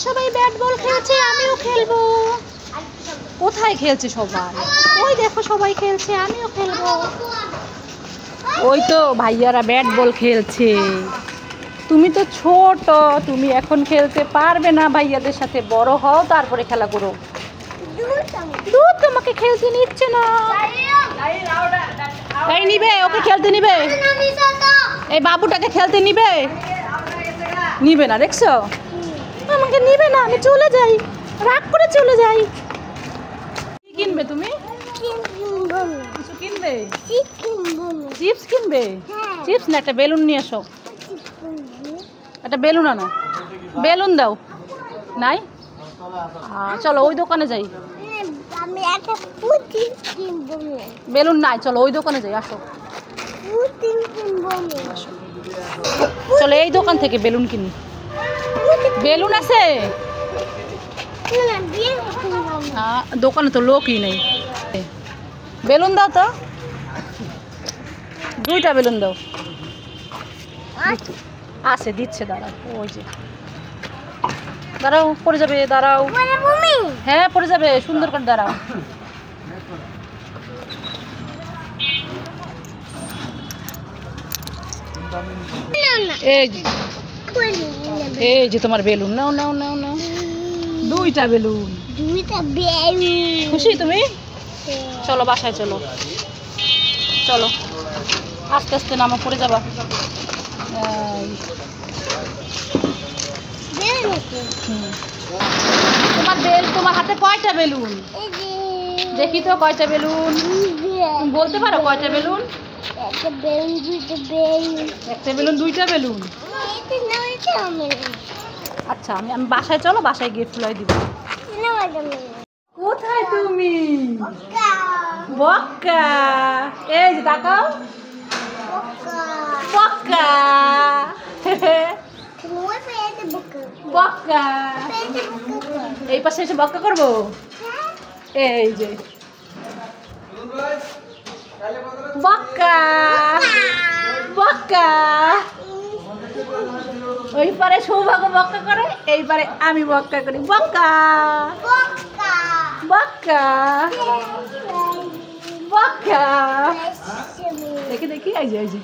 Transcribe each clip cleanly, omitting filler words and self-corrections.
সবাই bat ball খেলছে, আমিও খেলবো। কোথায় খেলছে সবাই? ওই দেখো সবাই খেলছে, আমিও খেলবো। ওই তো ভাইয়ারা ব্যাট বল খেলছে। তুমি তো ছোট, তুমি এখন খেলতে পারবে না ভাইয়াদের সাথে। বড় হও তারপরে খেলা করো। দূর, তোমাকে খেলতে নিচ্ছে না। এই নিবে, ওকে খেলতে নিবে। এই বাবুটাকে খেলতে নিবে? নিবে না, দেখছো? আমাকে নিবে না, আমি চলে যাই, রাগ করে চলে যাই। কি কিনবে তুমি? কিছু কিনবে? চিপস কিনবে? চিপস না, একটা বেলুন নিয়ে এসো। একটা বেলুন আনো। বেলুন দাও। নাই? চলো ওই দোকানে যাই। বেলুন নাই, চলো ওই দোকানে যাই। আসো, চলো এই দোকান থেকে বেলুন কিনি। বেলুন আছে? দোকানে তো লোকই নেই। বেলুন দাও তো, দুইটা বেলুন দাও। আছে, দিচ্ছে, দাঁড়াও। ওই যে দাঁড়াও, পড়ে যাবে, দাঁড়াও। হ্যাঁ পড়ে যাবে, সুন্দর করে দাঁড়াও। এই যে তোমার বেলুন, নাও নাও নাও নাও। দুইটা বেলুন। খুশি তুমি? চলো বাসায় চলো, চলো। আস্তে আস্তে নামো, পড়ে যাবা। তোমার হাতে কয়টা বেলুন? দেখি তো কয়টা বেলুন। বলতে পারো কয়টা বেলুন? একটা বেলুন, দুইটা বেলুন। আচ্ছা, আমি বাসায়, চলো বাসায় গিয়ে ফুলাই দিব। কোথায় তুমি? বক্কা। এই যে তাকাও, বক্কা। বক্কা। এই পাশে এসে বক্কা করবো। এই যে বক্কা, বক্কা। ওই পারে সৌভাগ্য বক্কা করে, এই পারে আমি বক্কা করি। বক্কা, বক্কা, বক্কা। দেখি দেখি, এই যে এই যে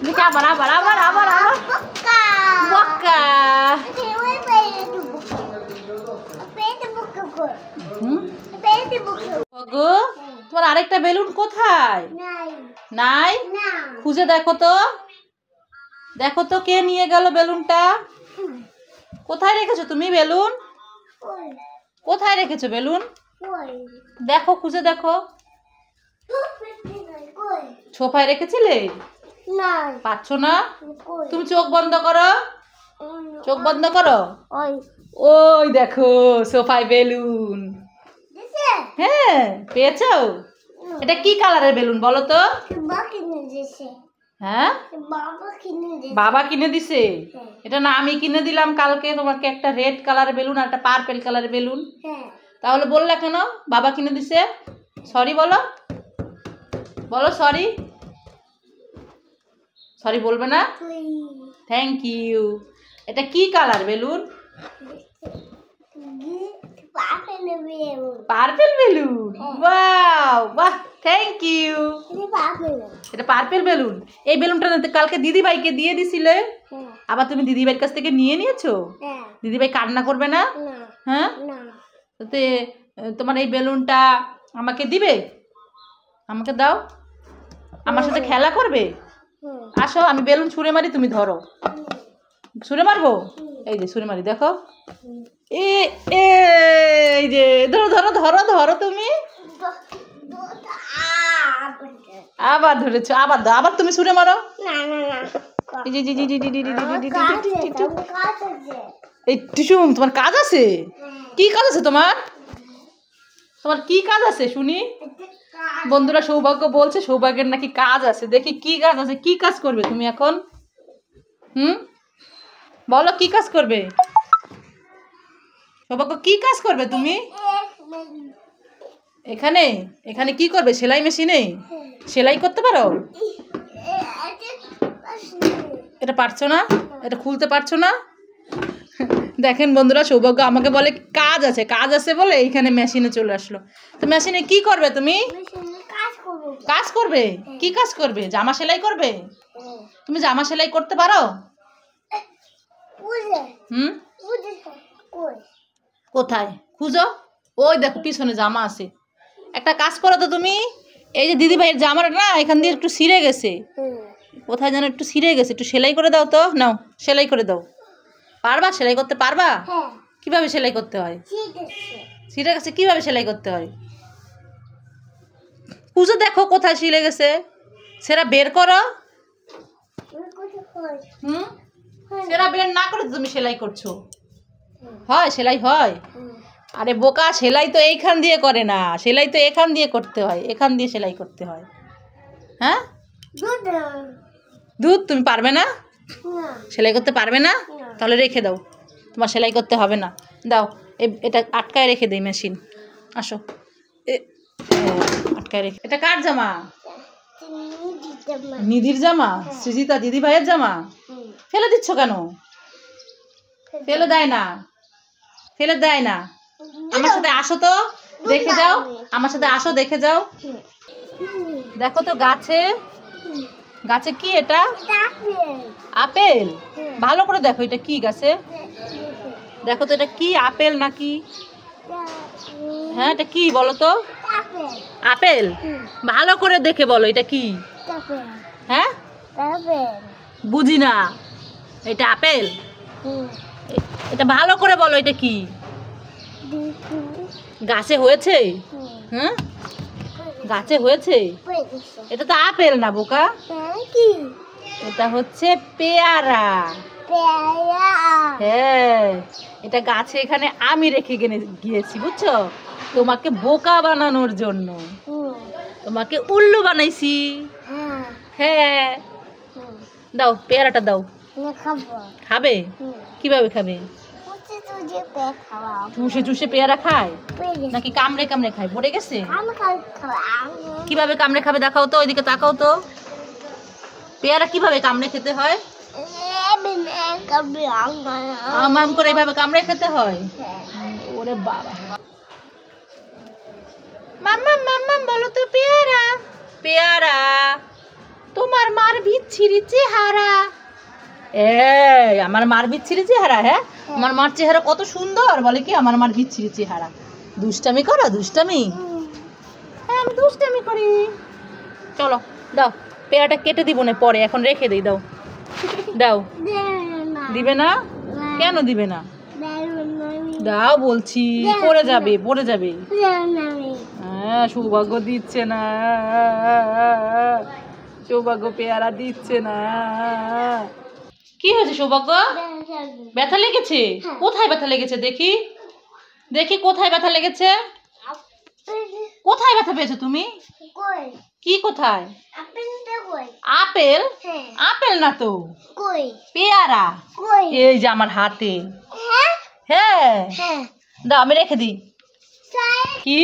দেখি, আবার আবার আবার আবার আবার বক্কা। তোমার আরেকটা বেলুন কোথায়? নাই? খুঁজে দেখো তো, দেখো তো কে নিয়ে গেল বেলুনটা। কোথায় রেখেছো তুমি বেলুন? কোথায় রেখেছো বেলুন? দেখো, খুঁজে দেখো। সোফায় রেখেছিলে? পাচ্ছ না? তুমি চোখ বন্ধ করো, চোখ বন্ধ করো। ওই দেখো সোফায় বেলুন। হ্যাঁ পেয়েছো? এটা কি কালারের বেলুন বলো তো? হ্যাঁ, বাবা কিনে দিছে। এটা না আমি কিনে দিলাম কালকে তোমাকে, একটা রেড কালারের বেলুন আর একটা পার্পল কালারের বেলুন। তাহলে বললা কেন বাবা কিনে দিছে? সরি বলো, বলো সরি। সরি বলবে না? Thank you. এটা কি colour balloon? Purple balloon. Wow, বাহ, থ্যাংক ইউ। এটা পার্পল বেলুন। এই বেলুনটা কালকে দিদিভাইকে দিয়ে দিছিলে, আবার তুমি দিদিভাইয়ের কাছ থেকে নিয়ে নিয়েছো? দিদিভাই কান্না করবে না? হ্যাঁ, তোমার এই বেলুনটা আমাকে দিবে? আমাকে দাও, আমার সাথে খেলা করবে। আসো, আমি বেলুন ছুঁড়ে মারি, তুমি ধরো। ছুঁড়ে মারবো? এই যে ছুঁড়ে মারি, দেখো। এই যে ধরো ধরো ধরো ধরো, তুমি আবার ধরেছো, আবার দাও, আবার তুমি ছুঁড়ে মারো। এই টিসুম, তোমার কাজ আছে? কি কাজ আছে তোমার? তোমার কি কাজ আছে শুনি? বন্ধুরা সৌভাগ্য বলছে সৌভাগ্যের নাকি কাজ আছে। দেখি কি কাজ আছে, কি কাজ করবে তুমি এখন? বলো কি কাজ করবে? সৌভাগ্য কি কাজ করবে তুমি এখানে? এখানে কি করবে? সেলাই মেশিনে সেলাই করতে পারো? এটা পারছো না? এটা খুলতে পারছো না? দেখেন বন্ধুরা, সৌভাগ্য আমাকে বলে কাজ আছে বলে এইখানে মেশিনে চলে আসলো। তো মেশিনে কি করবে তুমি? কাজ করবে? কি কাজ করবে? জামা সেলাই করবে? তুমি জামা সেলাই করতে পারো? হুম, কোথায় খুঁজো? ওই দেখো পিছনে জামা আছে। একটা কাজ করো তো তুমি, এই যে দিদি ভাইয়ের জামাটা না এখান দিয়ে একটু ছিঁড়ে গেছে, কোথায় যেন একটু ছিঁড়ে গেছে, একটু সেলাই করে দাও তো। নাও সেলাই করে দাও। পারবা? সেলাই করতে পারবা? কিভাবে সেলাই করতে হয়? ছিঁড়ে গেছে, কিভাবে সেলাই করতে হয়? খুঁজো দেখো কোথায় ছিঁড়ে গেছে, সেটা বের করো। সেটা বের না করে তুমি সেলাই করছো? হয় সেলাই হয়? আরে বোকা, সেলাই তো এইখান দিয়ে করে না, সেলাই তো এখান দিয়ে করতে হয়, এখান দিয়ে সেলাই করতে হয়। হ্যাঁ, দুধ তুমি পারবে না? সেলাই করতে পারবে না? তাহলে রেখে দাও, তোমার সেলাই করতে হবে না। দাও, এটা আটকায় রেখে দেই মেশিন। আসো, আটকায় রেখে। এটা কার জামা? নিধির জামা? সৃজিতা দিদি ভাইয়ের জামা? ফেলে দিচ্ছ কেন? ফেলে দেয় না, ফেলে দেয় না। আমার সাথে আসো তো, দেখে যাও। আমার সাথে আসো, দেখে যাও। দেখো তো গাছে, গাছে কি এটা? আপেল। ভালো করে দেখো এটা কি গাছে, দেখো তো এটা কি, আপেল নাকি? হ্যাঁ, এটা কি বলো তো? আপেল। ভালো করে দেখে বলো এটা কি? হ্যাঁ, বুঝি না। এটা আপেল? এটা ভালো করে বলো এটা কি? গাছে হয়েছে? হ্যাঁ, গাছে হয়েছে। এটা তো আপেল না বোকা, এটা হচ্ছে পেয়ারা। হ্যাঁ, এটা গাছে এখানে আমি রেখে গিয়েছি বুঝছো, তোমাকে বোকা বানানোর জন্য, তোমাকে উল্লু বানাইছি। হ্যাঁ, দাও পেয়ারাটা দাও। খাবে? কিভাবে খাবে? চুষে চুষে পেয়ারা খায় নাকি কামড়ে কামড়ে খায়? পড়ে গেছে? কিভাবে কামড়ে খাবে দেখাও তো, ওইদিকে তাকাও তো। পেয়ারা কিভাবে কামড়ে খেতে হয়? আম করে এভাবে কামড়ে খেতে হয়? ওরে বাবা। মাম্মা মাম্মা বলো তো, পেয়ারা পেয়ারা তোমার মার বিচ্ছিরি চেহারা। এই আমার মার বিচ্ছিরি চেহারা? হ্যাঁ, আমার মার চেহারা কত সুন্দর, বলে কি আমার মার বিচ্ছিরি চেহারা। দুষ্টামি করো? দুষ্টামি? হ্যাঁ, আমি দুষ্টামি করি। চলো দাও, পেয়ারাটা কেটে দিব না পরে, এখন রেখে দিই। দাও দাও। দিবে না? কেন দিবে না? দাও বলছি, পড়ে যাবে, পড়ে যাবে। হ্যাঁ, সৌভাগ্য দিচ্ছে না, সৌভাগ্য পেয়ারা দিচ্ছে না। কি হয়েছে সৌভাগ্য? ব্যথা লেগেছে? কোথায় ব্যথা লেগেছে দেখি, দেখি কোথায় ব্যথা লেগেছে? কোথায় ব্যথা পেয়েছো তুমি? কি কোথায়? আপেল? আপেল না তো, পেয়ারা। এই যে আমার হাতে। হ্যাঁ, দাও আমি রেখে দিই। কি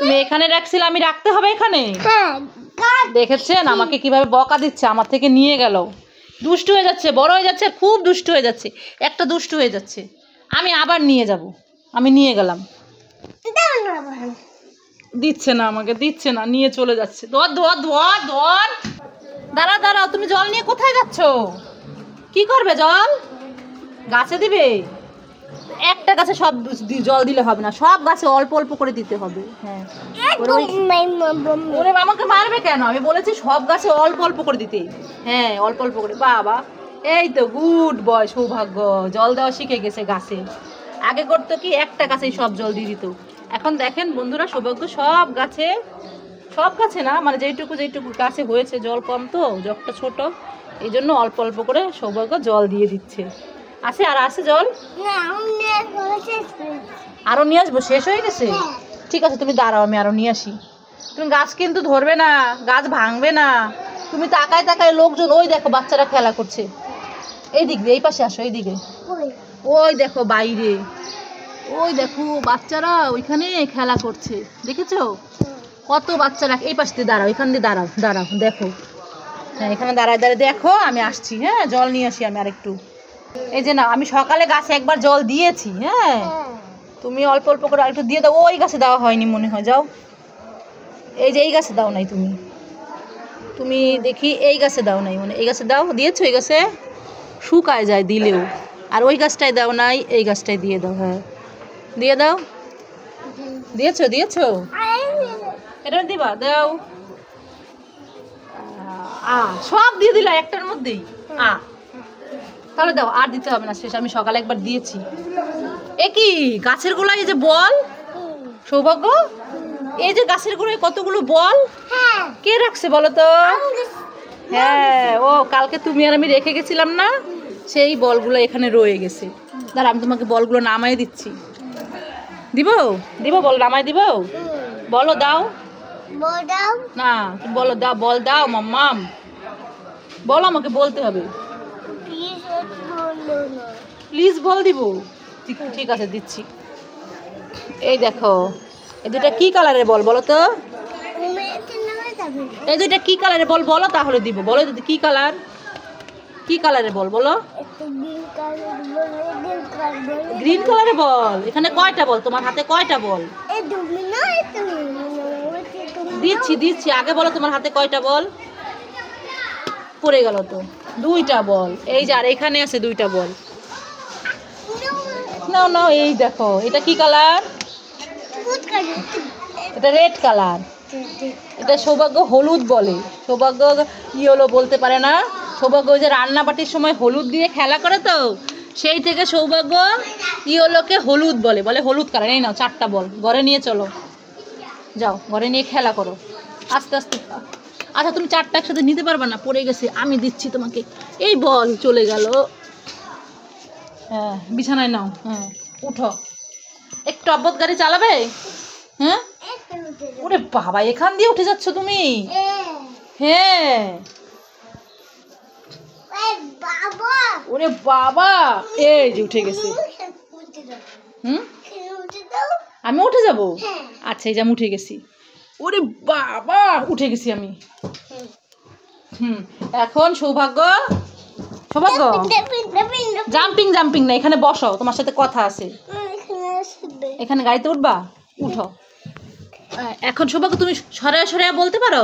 তুমি এখানে রাখছিলে, আমি রাখতে হবে এখানে? দেখেছেন আমাকে কিভাবে বকা দিচ্ছে, আমার থেকে নিয়ে গেল। দুষ্টু হয়ে যাচ্ছে, বড় হয়ে যাচ্ছে, খুব দুষ্টু হয়ে যাচ্ছে, একটা দুষ্টু হয়ে যাচ্ছে। আমি আবার নিয়ে যাব, আমি নিয়ে গেলাম। দিচ্ছে না আমাকে, দিচ্ছে না, নিয়ে চলে যাচ্ছে। ধর ধর ধর ধর। দাঁড়া দাঁড়াও, তুমি জল নিয়ে কোথায় যাচ্ছ? কি করবে জল? গাছে দিবে? একটা গাছে সব জল দিলে হবে না, সব গাছে অল্প অল্প করে দিতে হবে। হ্যাঁ, ওরে আমাকে মারবে কেন? আমি বলেছি সব গাছে অল্প অল্প করে দিতে। হ্যাঁ, অল্প অল্প করে। বাবা, এই তো গুড বয় সৌভাগ্য, জল দেওয়া শিখে গেছে গাছে। আগে করতো কি, একটা গাছেই সব জল দিয়ে দিত। এখন দেখেন বন্ধুরা, সৌভাগ্য সব গাছে না, মানে যেইটুকু যেইটুকু গাছে হয়েছে, জল কম তো, জগটা ছোট, এই জন্য অল্প অল্প করে সৌভাগ্য জল দিয়ে দিচ্ছে। আছে আর আছে জল? আরো নিয়ে আসবো? শেষ হয়ে গেছে? ঠিক আছে, তুমি দাঁড়াও, আমি আরো নিয়ে আসি। তুমি গাছ কিন্তু ধরবে না, গাছ ভাঙবে না। তুমি তাকায় তাকায় লোকজন, ওই দেখো বাচ্চারা খেলা করছে। এই দিক দিয়ে, এই পাশে আসো, এই দিকে। ওই দেখো বাইরে, ওই দেখো বাচ্চারা ওইখানে খেলা করছে, দেখেছো? কত বাচ্চারা। এই পাশ দিয়ে দাঁড়াও, এখান দিয়ে দাঁড়াও, দাঁড়াও, দেখো হ্যাঁ এখানে দাঁড়ায় দাঁড়ায় দেখো, আমি আসছি। হ্যাঁ জল নিয়ে আসি আমি আরেকটু। এই যে না, আমি সকালে গাছে একবার জল দিয়েছি। হ্যাঁ তুমি অল্প অল্প করে আরেকটু দিয়ে দাও। ওই গাছে দেওয়া হয়নি মনে হয়, যাও। এই যে এই গাছে দাও নাই তুমি, তুমি দেখি এই গাছে দাও নাই, মানে এই গাছে দাও, দিয়েছো? এই গাছে শুকায় যায় দিলেও। আর ওই গাছটায় দাও নাই, এই গাছটায় দিয়ে দাও। হ্যাঁ দিয়ে দাও। দিয়েছো? দিয়েছো? এটা দিবা, দাও। সব দিয়ে দিলা একটার মধ্যেই। তাহলে দাও, আর দিতে হবে না, শেষ। আমি সকালে একবার দিয়েছি। এ কি গাছের গোড়ায় এই যে বল, সৌভাগ্য, এই যে গাছের গোড়ায় কতগুলো বল কে রাখছে বলো তো? হ্যাঁ ও কালকে তুমি আর আমি রেখে গেছিলাম না, সেই বলগুলো এখানে রয়ে গেছে। দাঁড়া আমি তোমাকে বলগুলো নামাই দিচ্ছি। দিব? দিব বল নামাই দিব? বলো দাও। না তুমি বলো দাও, বল দাও মাম্মাম, বলো, আমাকে বলতে হবে। প্লিজ বল দিব? ঠিক আছে দিচ্ছি। এই দেখো, এই দুটা কি কালারের বল বলো তো? এই দুইটা কি কালারের বল বলো, তাহলে দিব। বলো কি কালার, কি কালারের বল বলো? গ্রিন কালারের বল। এখানে কয়টা বল? তোমার হাতে কয়টা বল? দিচ্ছি দিচ্ছি, আগে বলো তোমার হাতে কয়টা বল? পড়ে গেল তো, দুইটা বল। এই যে আর এখানে আছে দুইটা বল। না না, এই দেখো, এটা কি কালার? এটা রেড কালার। এটা সৌভাগ্য হলুদ বলে। সৌভাগ্য ইয়েলো বলতে পারে না। সৌভাগ্য ওই যে রান্নাবাটির সময় হলুদ দিয়ে খেলা করে, তো সেই থেকে সৌভাগ্য ইয়েলোকে হলুদ বলে, বলে হলুদ কালার। এই নাও 4টা বল, ঘরে নিয়ে চলো, যাও ঘরে নিয়ে খেলা করো আস্তে আস্তে। আচ্ছা তুমি 4টা একসাথে নিতে পারবে না, পড়ে গেছে। আমি দিচ্ছি তোমাকে। এই বল চলে গেল। হ্যাঁ বিছানায় নাও। হ্যাঁ উঠো। একটু অব্বত গাড়ি চালাবে? হ্যাঁ ওরে বাবা, এখান দিয়ে উঠে যাচ্ছ তুমি? হ্যাঁ ওরে বাবা, এই যে উঠে গেছে। আমি উঠে যাব? আচ্ছা এই যে আমি উঠে গেছি। ওরে বাবা, উঠে গেছি আমি। এখন সৌভাগ্য, সৌভাগ্য জাম্পিং জাম্পিং না, এখানে বসো, তোমার সাথে কথা আছে। এখানে গাড়িতে উঠবা? উঠো। এখন সৌভাগ্য তুমি সরে সরে বলতে পারো?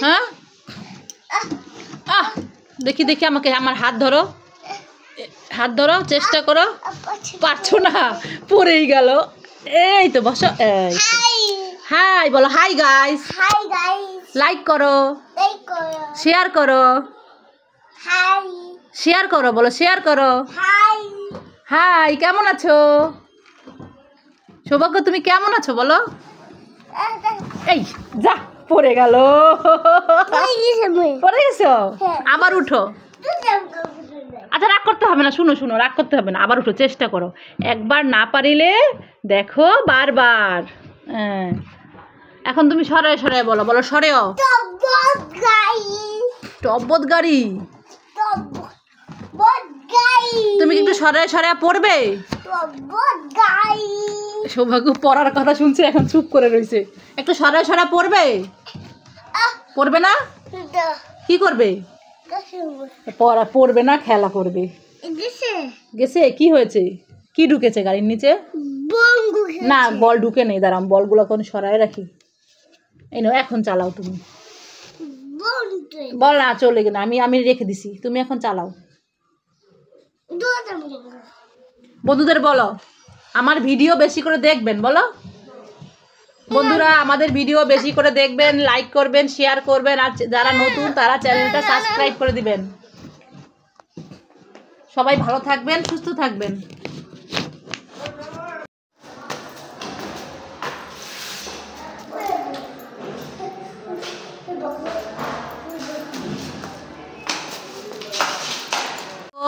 হ্যাঁ দেখি দেখি, আমাকে আমার হাত ধরো, হাত ধরো, চেষ্টা করো। পারছো না, পড়েই গেল। এই তো বসো। এই হাই বলো, হাই গাইস, লাইক করো, শেয়ার করো, শেয়ার করো, বলো শেয়ার করো। হাই, কেমন আছো সৌভাগ্য? তুমি কেমন আছো বলো? এই যা, পড়ে গেল। পড়ে গেছো? আবার উঠো। আচ্ছা রাগ করতে হবে না, শুনো শুনো, রাগ করতে হবে না, আবার উঠো, চেষ্টা করো। একবার না পারিলে দেখো বারবার। হ্যাঁ এখন তুমি সরায় সরায় বলো, বলো সরেও। টব্বত গাড়ি। তুমি কি একটু সরায় সরায় পড়বে? সৌভাগ্য পড়ার কথা শুনছে, এখন চুপ করে রয়েছে। একটু সরায় সরায় পড়বে? পড়বে না? কি করবে? পড়া পড়বে না, খেলা করবে। গেছে? কি হয়েছে? কি ঢুকেছে গাড়ির নিচে? না বল ঢুকে নেই, দাঁড়াম বলগুলো এখন সরায় রাখি। এই নাও, এখন চালাও তুমি। বল না চলে গেলে, আমি রেখে দিছি, তুমি এখন চালাও। বন্ধুদের বলো আমার ভিডিও বেশি করে দেখবেন, বলো বন্ধুরা আমাদের ভিডিও বেশি করে দেখবেন, লাইক করবেন, শেয়ার করবেন, আর যারা নতুন তারা চ্যানেলটা সাবস্ক্রাইব করে দিবেন। সবাই ভালো থাকবেন, সুস্থ থাকবেন।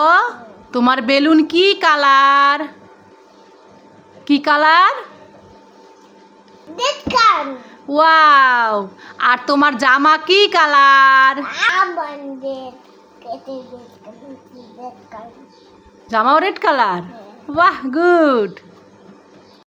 ও তোমার বেলুন কি কালার? কি কালার? ওয়াও, আর তোমার জামা কি কালার? জামাও রেড কালার। বাহ, গুড।